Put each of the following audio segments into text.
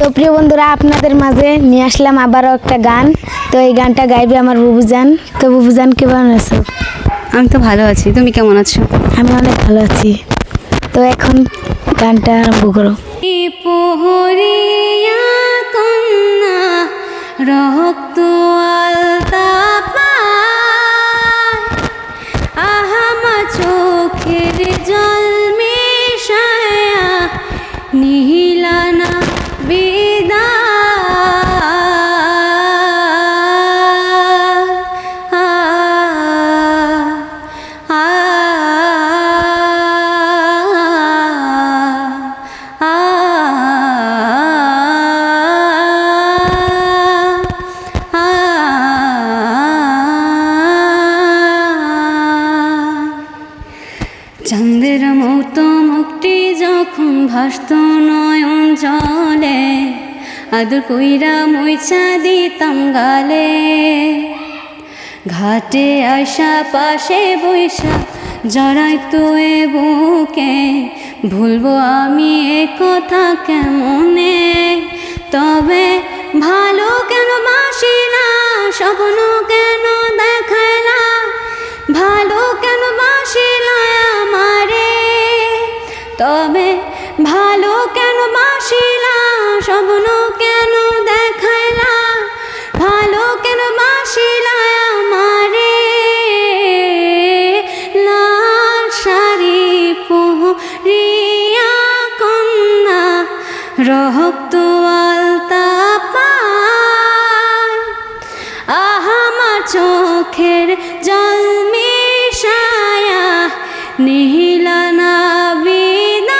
তো প্রিয় বন্ধুরা, আপনাদের মাঝে নিয়ে আসলাম আবারও একটা গান। তো এই গানটা গাইবে আমার বুবুজান। তো বুবুজান কেমন আছো? আমি তো ভালো আছি, তুমি কেমন আছো? আমি অনেক ভালো আছি। তো এখন গানটা আরম্ভ করো। পোহরিয়া কন্যা রক্ত আলতা পায়, আহামা চোখের জল মেশায়া নিহিলানা বিদা চাঁদের মতো মুক্তি যখন ভাসত নয়ন জলে, আদর কইরা মইছা দিতাম গালে। ঘাটে আসা পাশে বৈশা জড়াইতো এ বুকে, ভুলবো আমি এ কথা কেমনে? তবে ভালো কেন বাসি না, স্বপ্ন কেন দেখায় না, ভালো কেন বাসি না আমারে? তবে ভালো কেন বাসি না, স্বপ্ন কেন দেখায় না, ভালো কেন বাসি না আমারে? লাল শাড়ি পরিয়া কন্যা রক্ত আলতা পায়, আহামা চোখের জল মিশায়া নিহিলানা বিদায়।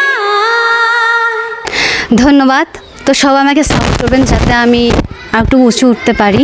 ধন্যবাদ। তো সবাই আমাকে সাপোর্ট করবেন যাতে আমি আর একটু উঁচু উঠতে পারি।